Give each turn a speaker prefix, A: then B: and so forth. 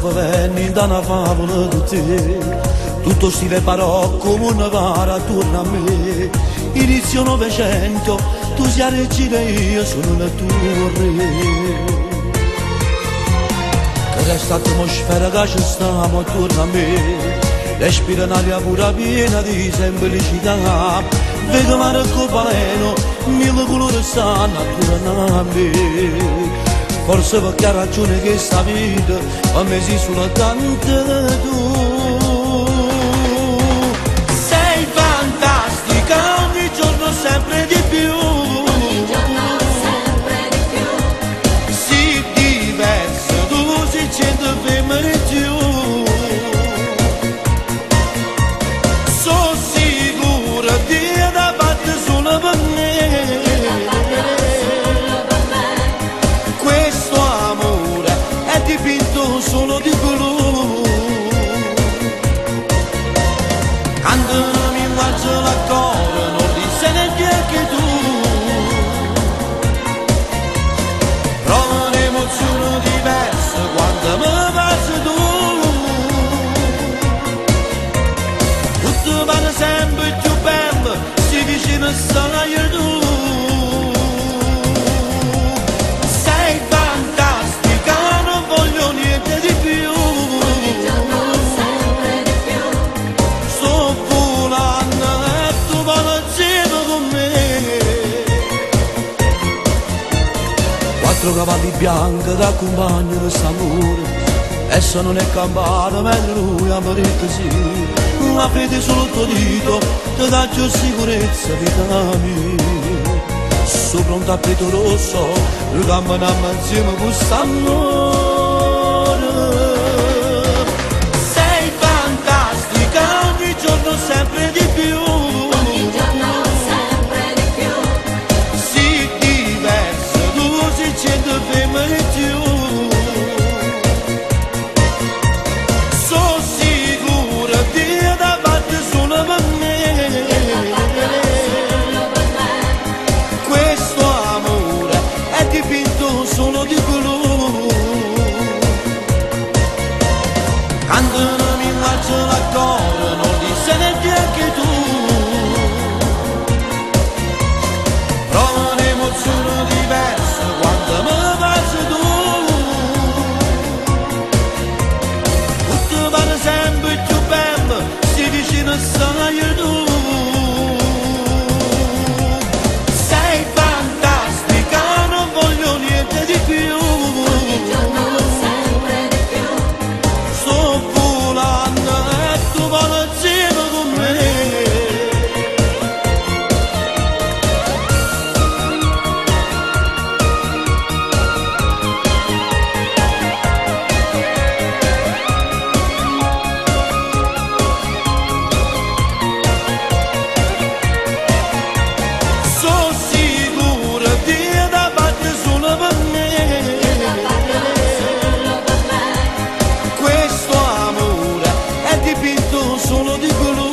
A: venni da una favola di te, tutto stile barocco, una vara attorno a me. Inizio Novecento, tu sei la regina e io sono la torre. Che resta atmosfera che ci stiamo attorno a me, respira un'aria pura piena di semplicità. Vedo l'arcobaleno, mille colori stanno attorno a me. Forse perché ha ragione che sta vita a me si sono tante tu. Sei fantastica, ogni giorno sempre di più.
B: Ogni giorno sempre di più.
A: Sì, diversa, tu sei 100 femmine più. Sono sicura di da parte solo per me. Solo di blu, quando mi faccio la cosa non ti sei neanche anche tu. Provo un'emozione diversa quando mi passi tu. Tutto va sempre più bello, si vicino stai tu. Quattro cavalli bianchi che accompagnano quest'amore, esso non è campano mentre lui ha detto sì. La fede solo il tuo dito ti dà più sicurezza vita mia. Sopra un tappeto rosso noi camminiamo insieme quest'amore. Sei fantastica, ogni giorno sempre di più.
B: Ogni giorno sempre di più.
A: Sì, diversa, tu sei 100 femmine più. Sono sicura di da parte solo per me. Questo amore è dipinto solo di blu. Quando non mi faccio la cosa non ti sei neanche anche tu. Provo un'emozione diversa quando mi passi tu. Tutto va sempre più bello, si vicino stai tu. Sei fantastica, non voglio niente di più.
B: Ogni giorno sempre di più.
A: Sto volando e tu voli insieme con me. Sono sicura di da parte solo per me. Questo amore è dipinto solo di blu.